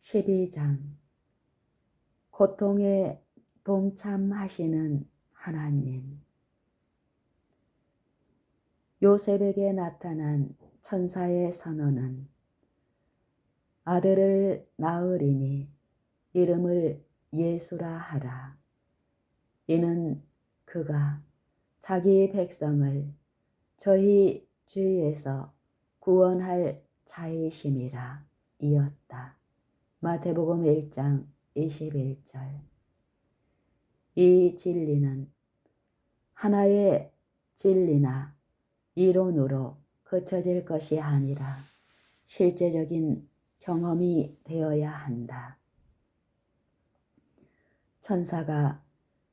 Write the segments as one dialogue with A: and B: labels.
A: 12장 고통에 동참하시는 하나님. 요셉에게 나타난 천사의 선언은 아들을 낳으리니 이름을 예수라 하라. 이는 그가 자기 백성을 저희 죄에서 구원할 자이심이라 이었다. 마태복음 1장 21절. 이 진리는 하나의 진리나 이론으로 그쳐질 것이 아니라 실제적인 경험이 되어야 한다. 천사가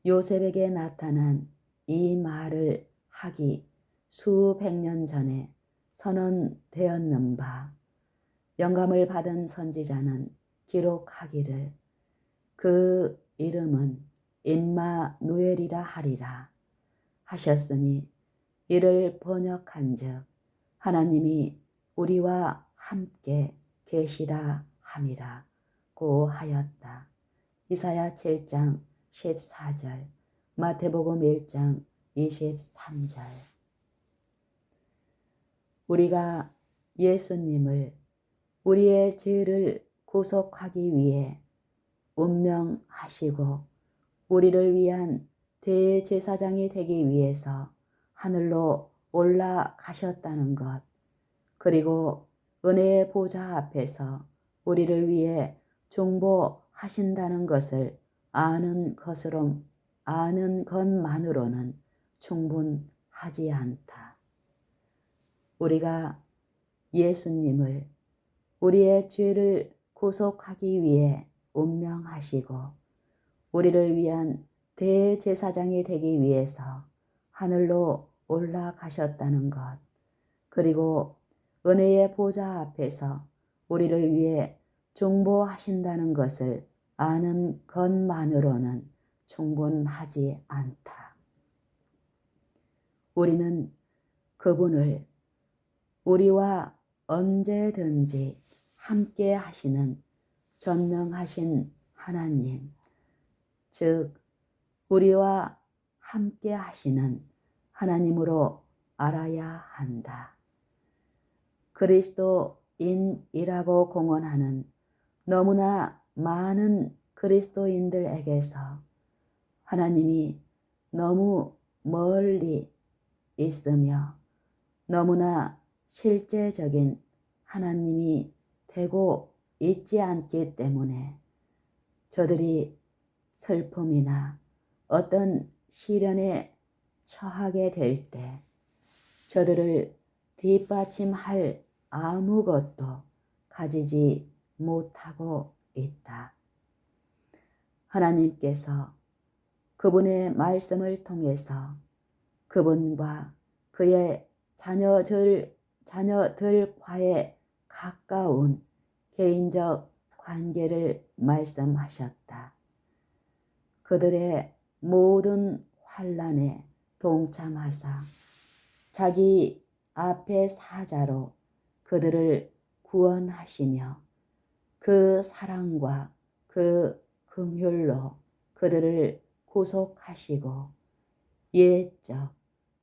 A: 요셉에게 나타난 이 말을 하기 수백 년 전에 선언되었는 바, 영감을 받은 선지자는 기록하기를 그 이름은 임마누엘이라 하리라 하셨으니, 이를 번역한즉 하나님이 우리와 함께 계시다 함이라 고 하였다. 이사야 7장 14절, 마태복음 1장 23절. 우리가 예수님을 우리의 죄를 구속하기 위해 운명하시고 우리를 위한 대제사장이 되기 위해서 하늘로 올라가셨다는 것, 그리고 은혜의 보좌 앞에서 우리를 위해 중보하신다는 것을 아는 것만으로는 충분하지 않다. 우리가 예수님을 우리의 죄를 구속하기 위해 운명하시고 우리를 위한 대제사장이 되기 위해서 하늘로 올라가셨다는 것, 그리고 은혜의 보좌 앞에서 우리를 위해 중보하신다는 것을 아는 것만으로는 충분하지 않다. 우리는 그분을 우리와 언제든지 함께 하시는 전능하신 하나님, 즉 우리와 함께 하시는 하나님으로 알아야 한다. 그리스도인이라고 공언하는 너무나 많은 그리스도인들에게서 하나님이 너무 멀리 있으며 너무나 실제적인 하나님이 되고 있지 않기 때문에 저들이 슬픔이나 어떤 시련에 처하게 될 때 저들을 뒷받침할 아무것도 가지지 못하고 있다. 하나님께서 그분의 말씀을 통해서 그분과 그의 자녀들과의 가까운 개인적 관계를 말씀하셨다. 그들의 모든 환난에 동참하사 자기 앞의 사자로 그들을 구원하시며 그 사랑과 그 긍휼로 그들을 구속하시고 옛적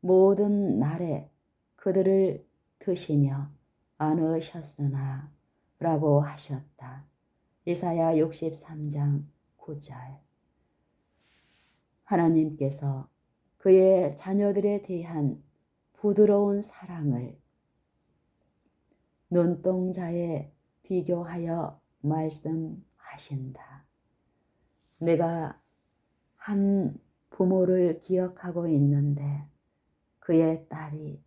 A: 모든 날에 그들을 드시며 안으셨으나 라고 하셨다. 이사야 63장 9절. 하나님께서 그의 자녀들에 대한 부드러운 사랑을 눈동자에 비교하여 말씀하신다. 내가 한 부모를 기억하고 있는데 그의 딸이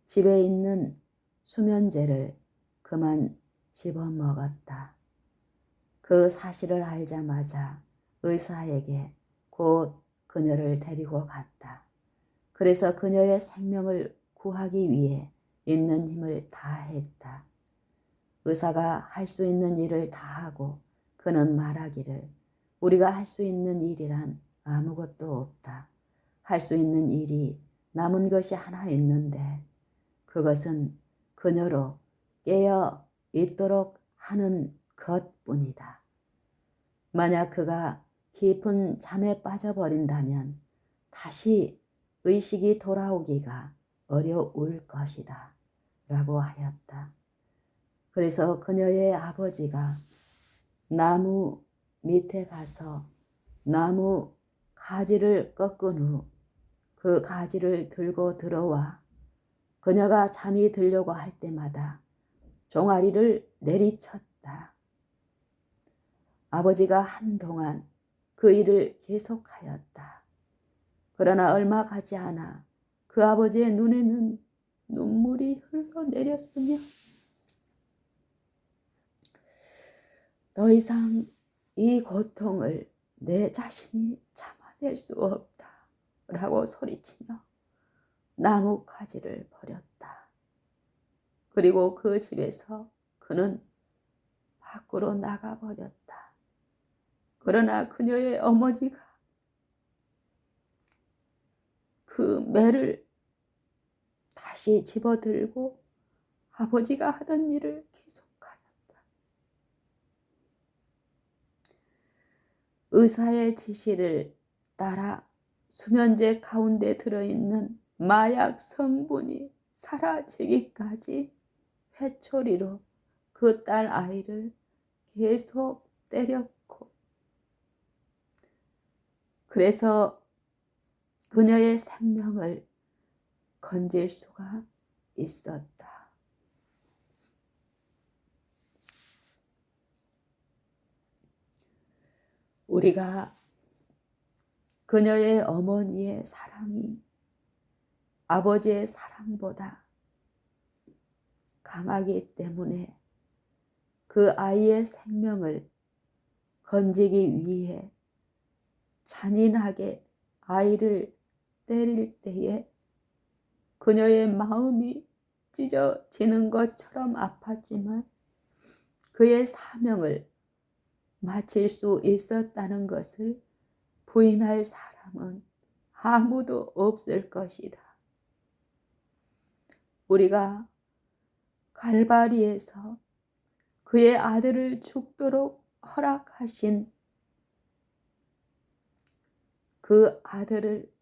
A: 집에 있는 수면제를 그만 집어먹었다. 그 사실을 알자마자 의사에게 곧 그녀를 데리고 갔다. 그래서 그녀의 생명을 구하기 위해 있는 힘을 다했다. 의사가 할 수 있는 일을 다하고 그는 말하기를 우리가 할 수 있는 일이란 아무것도 없다. 할 수 있는 일이 남은 것이 하나 있는데 그것은 그녀로 깨어 있도록 하는 것뿐이다. 만약 그가 깊은 잠에 빠져버린다면 다시 의식이 돌아오기가 어려울 것이다 라고 하였다. 그래서 그녀의 아버지가 나무 밑에 가서 나무 가지를 꺾은 후 그 가지를 들고 들어와 그녀가 잠이 들려고 할 때마다 종아리를 내리쳤다. 아버지가 한동안 그 일을 계속하였다. 그러나 얼마 가지 않아 그 아버지의 눈에는 눈물이 흘러내렸으며 더 이상 이 고통을 내 자신이 참아낼 수 없다 라고 소리치며 나무 가지를 버렸다. 그리고 그 집에서 그는 밖으로 나가버렸다. 그러나 그녀의 어머니가 그 매를 다시 집어들고 아버지가 하던 일을 계속하였다. 의사의 지시를 따라 수면제 가운데 들어있는 마약 성분이 사라지기까지 회초리로 그 딸 아이를 계속 때렸고, 그래서 그녀의 생명을 건질 수가 있었다. 우리가 그녀의 어머니의 사랑이 아버지의 사랑보다 강하기 때문에 그 아이의 생명을 건지기 위해 잔인하게 아이를 때릴 때에 그녀의 마음이 찢어지는 것처럼 아팠지만 그의 사명을 마칠 수 있었다는 것을 부인할 사람은 아무도 없을 것이다. 우리가 갈바리에서 그의 아들을 죽도록 허락하신 그 아들을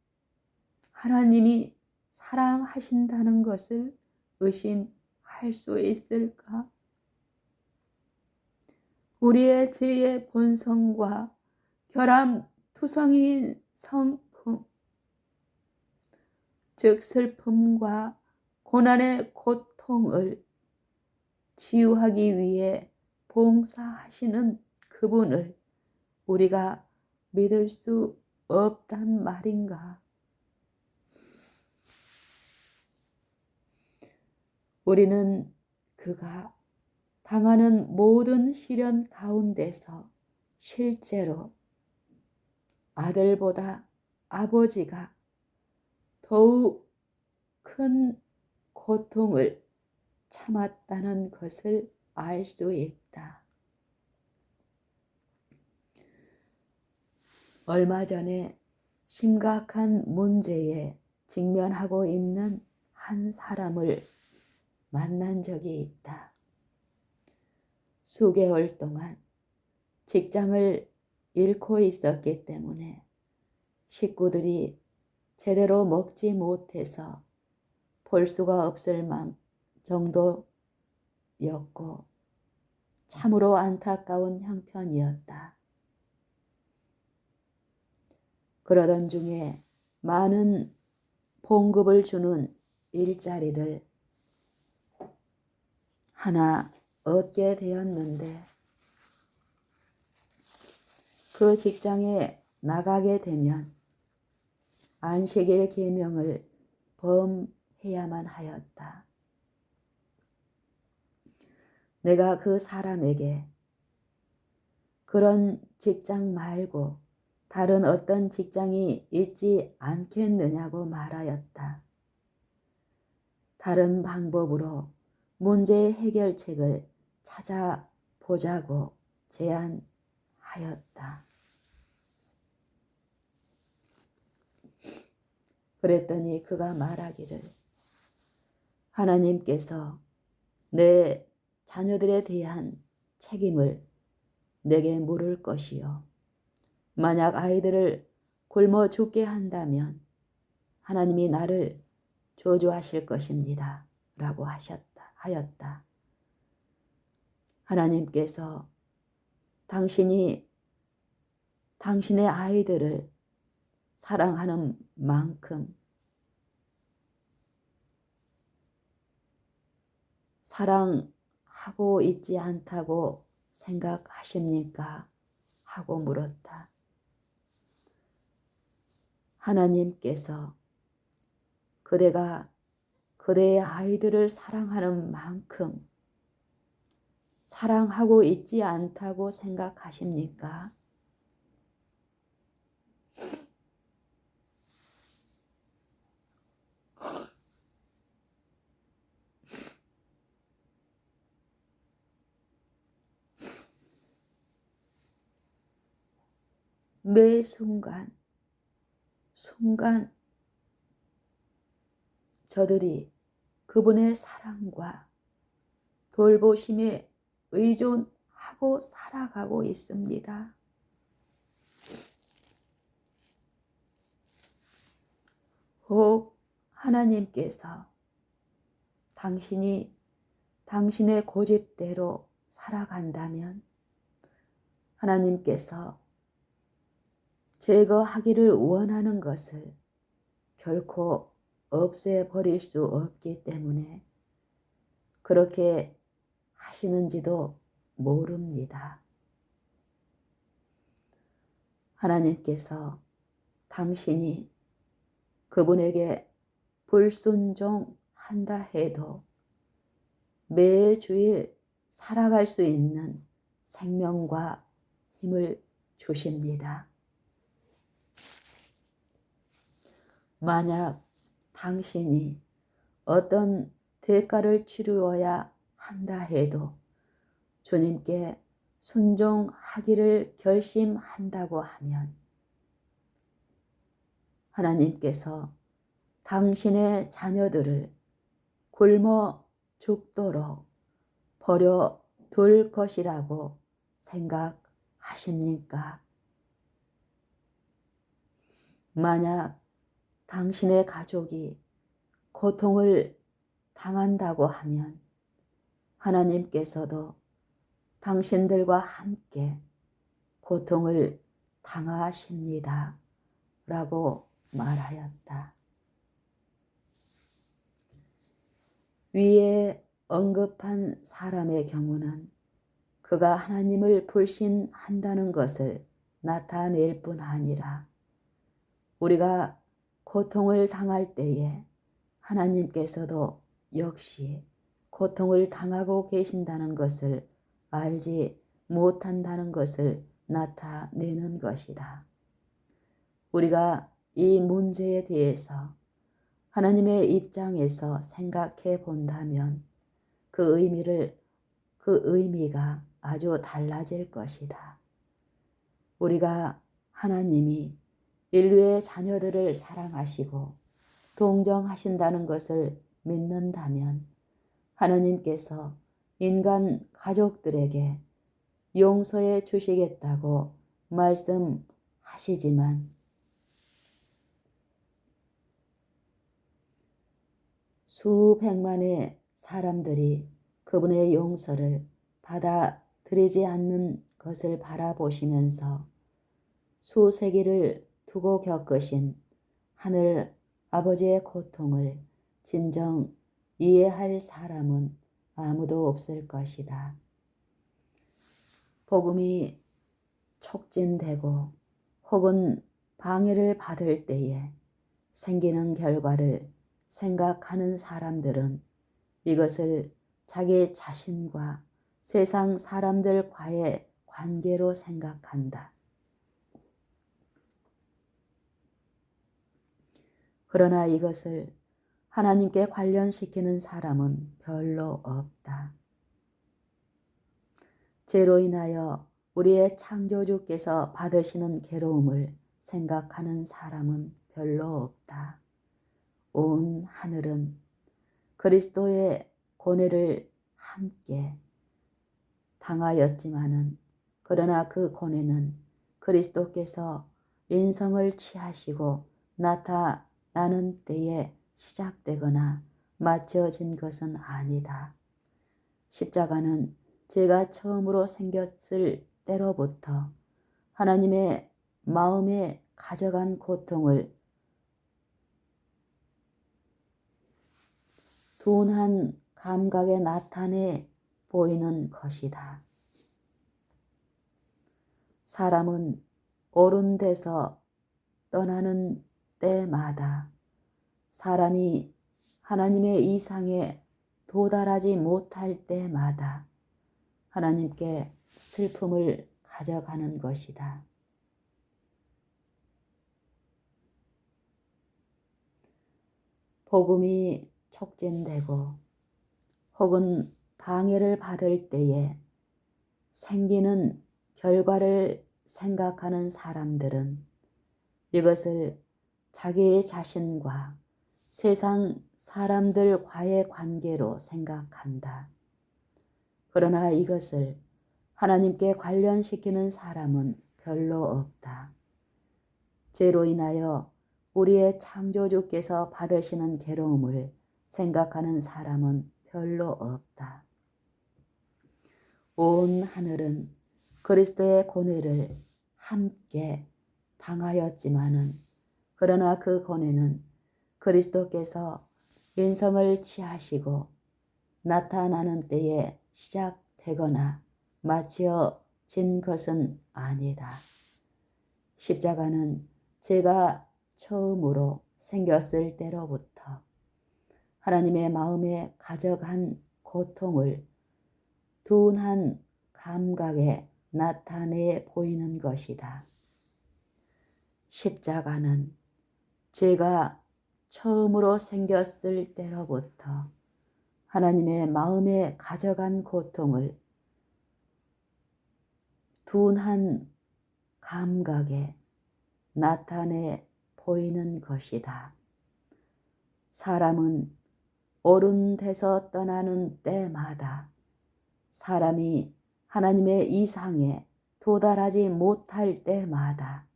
A: 하나님이 사랑하신다는 것을 의심할 수 있을까? 우리의 죄의 본성과 결함투성이인 성품, 즉 슬픔과 고난의 고통을 치유하기 위해 봉사하시는 그분을 우리가 믿을 수 없단 말인가? 우리는 그가 당하는 모든 시련 가운데서 실제로 아들보다 아버지가 더욱 큰 고통을 참았다는 것을 알 수 있다. 얼마 전에 심각한 문제에 직면하고 있는 한 사람을 만난 적이 있다. 수개월 동안 직장을 잃고 있었기 때문에 식구들이 제대로 먹지 못해서 볼 수가 없을 정도였고 참으로 안타까운 형편이었다. 그러던 중에 많은 봉급을 주는 일자리를 하나 얻게 되었는데 그 직장에 나가게 되면 안식일 계명을 범해야만 하였다. 내가 그 사람에게 그런 직장 말고 다른 어떤 직장이 있지 않겠느냐고 말하였다. 다른 방법으로 문제 해결책을 찾아보자고 제안하였다. 그랬더니 그가 말하기를 하나님께서 내 자녀들에 대한 책임을 내게 물을 것이요. 만약 아이들을 굶어 죽게 한다면 하나님이 나를 저주하실 것입니다. 라고 하였다. 하나님께서 당신이 당신의 아이들을 사랑하는 만큼 사랑하고 있지 않다고 생각하십니까? 하고 물었다. 하나님께서 그대가 그대의 아이들을 사랑하는 만큼 사랑하고 있지 않다고 생각하십니까? 매 순간 저들이 그분의 사랑과 돌보심에 의존하고 살아가고 있습니다. 혹 하나님께서 당신이 당신의 고집대로 살아간다면 하나님께서 제거하기를 원하는 것을 결코 없애버릴 수 없기 때문에 그렇게 하시는지도 모릅니다. 하나님께서 당신이 그분에게 불순종한다 해도 매주일 살아갈 수 있는 생명과 힘을 주십니다. 만약 당신이 어떤 대가를 치루어야 한다 해도 주님께 순종하기를 결심한다고 하면 하나님께서 당신의 자녀들을 굶어 죽도록 버려둘 것이라고 생각하십니까? 만약 당신의 가족이 고통을 당한다고 하면 하나님께서도 당신들과 함께 고통을 당하십니다. 라고 말하였다. 위에 언급한 사람의 경우는 그가 하나님을 불신한다는 것을 나타낼 뿐 아니라 우리가 고통을 당할 때에 하나님께서도 역시 고통을 당하고 계신다는 것을 알지 못한다는 것을 나타내는 것이다. 우리가 이 문제에 대해서 하나님의 입장에서 생각해 본다면 그 의미가 아주 달라질 것이다. 우리가 하나님이 인류의 자녀들을 사랑하시고 동정하신다는 것을 믿는다면 하나님께서 인간 가족들에게 용서해 주시겠다고 말씀하시지만 수백만의 사람들이 그분의 용서를 받아들이지 않는 것을 바라보시면서 수세기를 두고 겪으신 하늘 아버지의 고통을 진정 이해할 사람은 아무도 없을 것이다. 복음이 촉진되고 혹은 방해를 받을 때에 생기는 결과를 생각하는 사람들은 이것을 자기 자신과 세상 사람들과의 관계로 생각한다. 그러나 이것을 하나님께 관련시키는 사람은 별로 없다. 죄로 인하여 우리의 창조주께서 받으시는 괴로움을 생각하는 사람은 별로 없다. 온 하늘은 그리스도의 고뇌를 함께 당하였지만은 그러나 그 고뇌는 그리스도께서 인성을 취하시고 나타나는 때에 시작되거나 마쳐진 것은 아니다. 십자가는 제가 처음으로 생겼을 때로부터 하나님의 마음에 가져간 고통을 둔한 감각에 나타내 보이는 것이다. 사람은 옳은 데서 떠나는 때마다 사람이 하나님의 이상에 도달하지 못할 때마다 하나님께 슬픔을 가져가는 것이다. 복음이 촉진되고 혹은 방해를 받을 때에 생기는 결과를 생각하는 사람들은 이것을 자기 자신과 세상 사람들과의 관계로 생각한다. 그러나 이것을 하나님께 관련시키는 사람은 별로 없다. 죄로 인하여 우리의 창조주께서 받으시는 괴로움을 생각하는 사람은 별로 없다. 온 하늘은 그리스도의 고뇌를 함께 당하였지만은 그러나 그 고뇌는 그리스도께서 인성을 취하시고 나타나는 때에 시작되거나 마쳐진 것은 아니다. 십자가는 제가 처음으로 생겼을 때로부터 하나님의 마음에 가져간 고통을 둔한 감각에 나타내 보이는 것이다. 십자가는 제가 처음으로 생겼을 때로부터 하나님의 마음에 가져간 고통을 둔한 감각에 나타내 보이는 것이다. 사람은 옳은 데서 떠나는 때마다 사람이 하나님의 이상에 도달하지 못할 때마다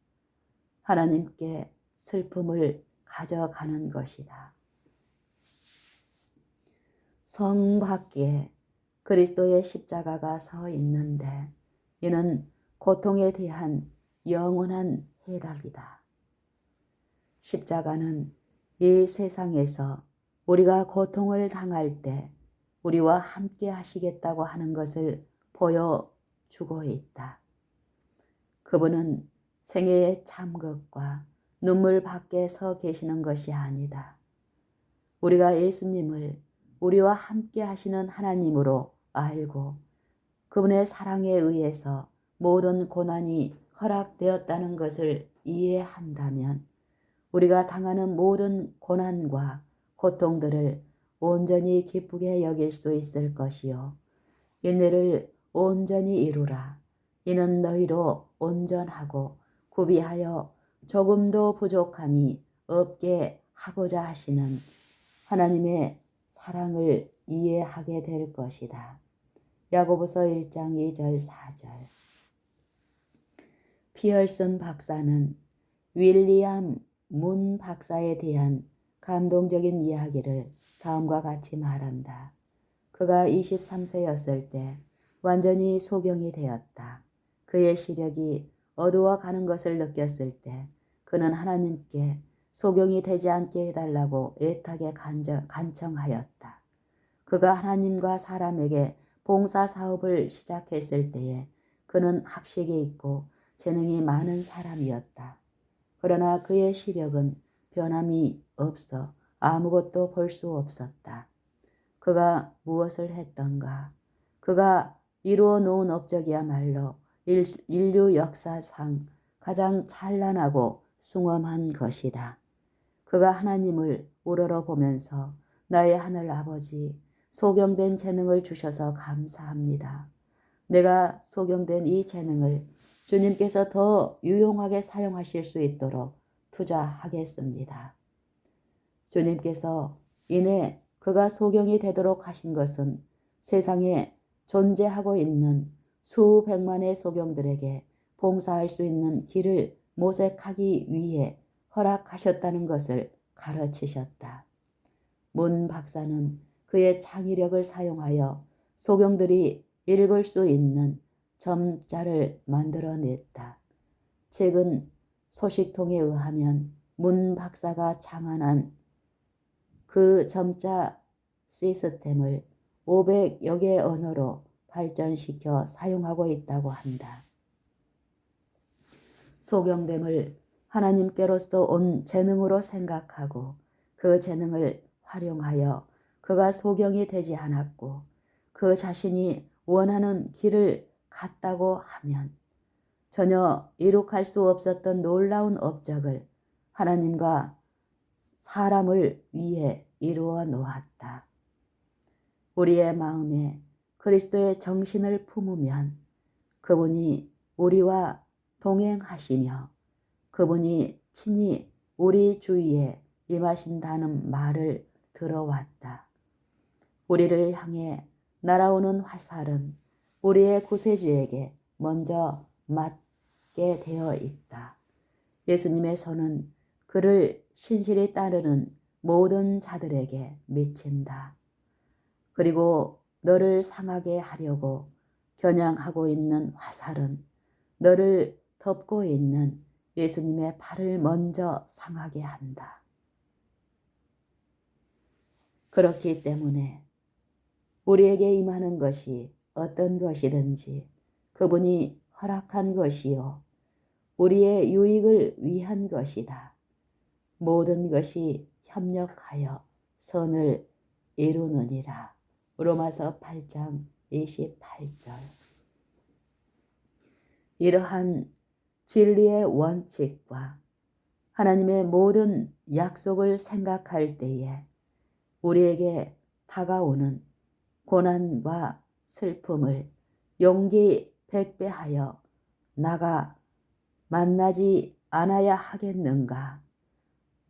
A: 하나님께 슬픔을 가져가는 것이다. 성 밖에 그리스도의 십자가가 서 있는데 이는 고통에 대한 영원한 해답이다. 십자가는 이 세상에서 우리가 고통을 당할 때 우리와 함께 하시겠다고 하는 것을 보여주고 있다. 그분은 생애의 참극과 눈물 밖에 서 계시는 것이 아니다. 우리가 예수님을 우리와 함께 하시는 하나님으로 알고 그분의 사랑에 의해서 모든 고난이 허락되었다는 것을 이해한다면 우리가 당하는 모든 고난과 고통들을 온전히 기쁘게 여길 수 있을 것이요. 인내를 온전히 이루라. 이는 너희로 온전하고 구비하여 조금도 부족함이 없게 하고자 하시는 하나님의 사랑을 이해하게 될 것이다. 야고보서 1장 2절 4절. 피얼슨 박사는 윌리엄 문 박사에 대한 감동적인 이야기를 다음과 같이 말한다. 그가 23세였을 때 완전히 소경이 되었다. 그의 시력이 어두워가는 것을 느꼈을 때 그는 하나님께 소경이 되지 않게 해달라고 애타게 간청하였다. 그가 하나님과 사람에게 봉사 사업을 시작했을 때에 그는 학식이 있고 재능이 많은 사람이었다. 그러나 그의 시력은 변함이 없어 아무것도 볼 수 없었다. 그가 무엇을 했던가? 그가 이루어 놓은 업적이야말로 인류 역사상 가장 찬란하고 숭엄한 것이다. 그가 하나님을 우러러보면서 나의 하늘 아버지, 소경된 재능을 주셔서 감사합니다. 내가 소경된 이 재능을 주님께서 더 유용하게 사용하실 수 있도록 투자하겠습니다. 주님께서 이내 그가 소경이 되도록 하신 것은 세상에 존재하고 있는 수백만의 소경들에게 봉사할 수 있는 길을 모색하기 위해 허락하셨다는 것을 가르치셨다. 문 박사는 그의 창의력을 사용하여 소경들이 읽을 수 있는 점자를 만들어냈다. 최근 소식통에 의하면 문 박사가 창안한 그 점자 시스템을 500여 개 언어로 발전시켜 사용하고 있다고 한다. 소경됨을 하나님께로서 온 재능으로 생각하고 그 재능을 활용하여 그가 소경이 되지 않았고 그 자신이 원하는 길을 갔다고 하면 전혀 이룩할 수 없었던 놀라운 업적을 하나님과 사람을 위해 이루어 놓았다. 우리의 마음에 그리스도의 정신을 품으면 그분이 우리와 동행하시며 그분이 친히 우리 주위에 임하신다는 말을 들어왔다. 우리를 향해 날아오는 화살은 우리의 구세주에게 먼저 맞게 되어 있다. 예수님의 손은 그를 신실히 따르는 모든 자들에게 미친다. 그리고 너를 상하게 하려고 겨냥하고 있는 화살은 너를 덮고 있는 예수님의 발을 먼저 상하게 한다. 그렇기 때문에 우리에게 임하는 것이 어떤 것이든지 그분이 허락한 것이요 우리의 유익을 위한 것이다. 모든 것이 협력하여 선을 이루느니라. 로마서 8장 28절. 이러한 진리의 원칙과 하나님의 모든 약속을 생각할 때에 우리에게 다가오는 고난과 슬픔을 용기 백배하여 나가 만나지 않아야 하겠는가?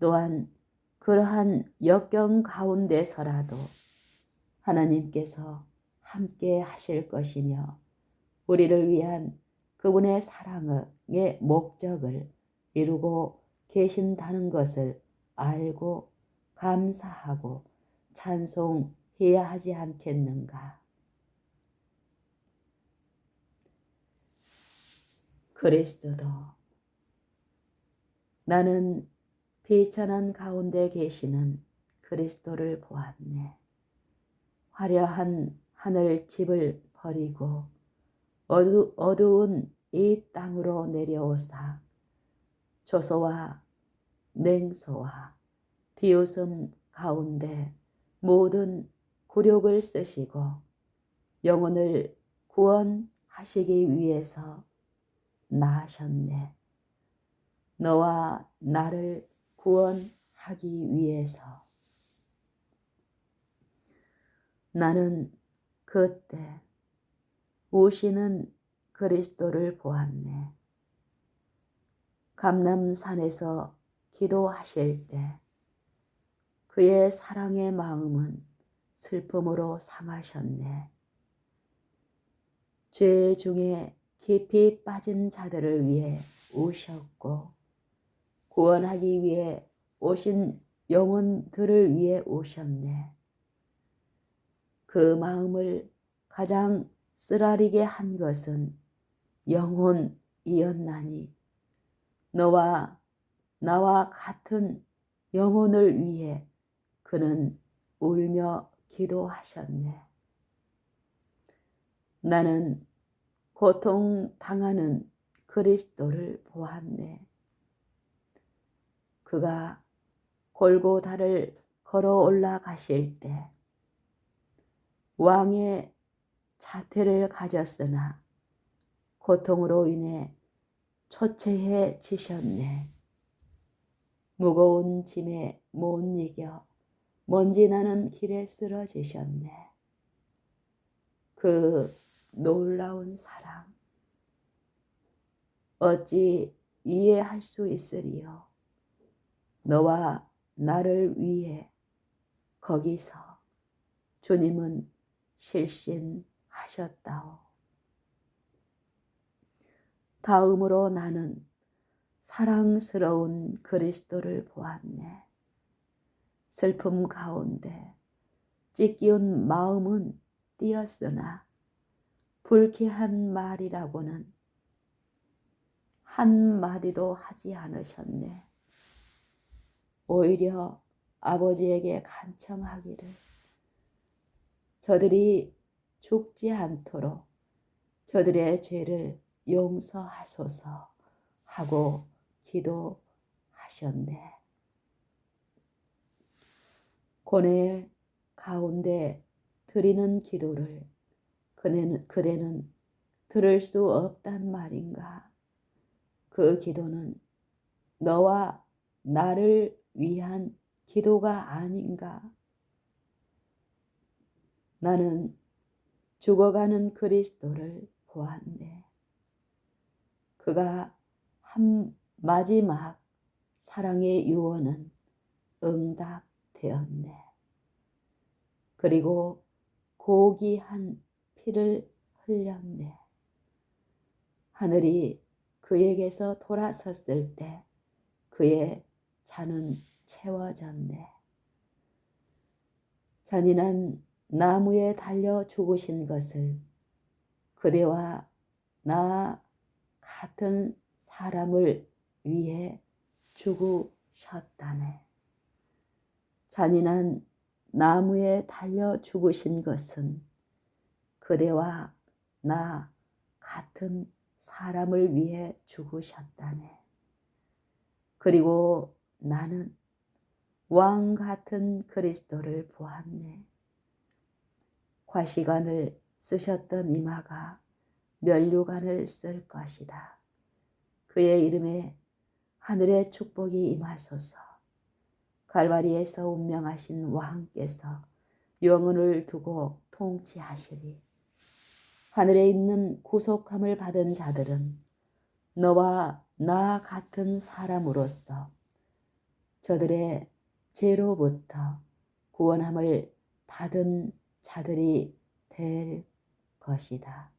A: 또한 그러한 역경 가운데서라도 하나님께서 함께 하실 것이며 우리를 위한 그분의 사랑의 목적을 이루고 계신다는 것을 알고 감사하고 찬송해야 하지 않겠는가? 그리스도도 나는 비천한 가운데 계시는 그리스도를 보았네. 화려한 하늘 집을 버리고 어두운 이 땅으로 내려오사 조소와 냉소와 비웃음 가운데 모든 굴욕을 쓰시고 영혼을 구원하시기 위해서 나으셨네. 너와 나를 구원하기 위해서. 나는 그때 오시는 그리스도를 보았네. 감람산에서 기도하실 때 그의 사랑의 마음은 슬픔으로 상하셨네. 죄 중에 깊이 빠진 자들을 위해 오셨고 구원하기 위해 오신 영혼들을 위해 오셨네. 그 마음을 가장 쓰라리게 한 것은 영혼이었나니 너와 나와 같은 영혼을 위해 그는 울며 기도하셨네. 나는 고통당하는 그리스도를 보았네. 그가 골고다를 걸어 올라가실 때 왕의 자태를 가졌으나 고통으로 인해 초췌해지셨네. 무거운 짐에 못 이겨 먼지 나는 길에 쓰러지셨네. 그 놀라운 사랑 어찌 이해할 수 있으리요. 너와 나를 위해 거기서 주님은 실신하셨다오. 다음으로 나는 사랑스러운 그리스도를 보았네. 슬픔 가운데 찢기운 마음은 뛰었으나 불쾌한 말이라고는 한마디도 하지 않으셨네. 오히려 아버지에게 간청하기를 저들이 죽지 않도록 저들의 죄를 용서하소서 하고 기도하셨네. 고뇌 가운데 드리는 기도를 그대는 들을 수 없단 말인가? 그 기도는 너와 나를 위한 기도가 아닌가? 나는 죽어가는 그리스도를 보았네. 그가 한 마지막 사랑의 유언은 응답되었네. 그리고 고귀한 피를 흘렸네. 하늘이 그에게서 돌아섰을 때 그의 잔은 채워졌네. 잔인한 나무에 달려 죽으신 것을 그대와 나 같은 사람을 위해 죽으셨다네. 잔인한 나무에 달려 죽으신 것은 그대와 나 같은 사람을 위해 죽으셨다네. 그리고 나는 왕 같은 그리스도를 보았네. 과시관을 쓰셨던 이마가 면류관을 쓸 것이다. 그의 이름에 하늘의 축복이 임하소서. 갈바리에서 운명하신 왕께서 영혼을 두고 통치하시리. 하늘에 있는 구속함을 받은 자들은 너와 나 같은 사람으로서 저들의 죄로부터 구원함을 받은 자들이 될 것이다.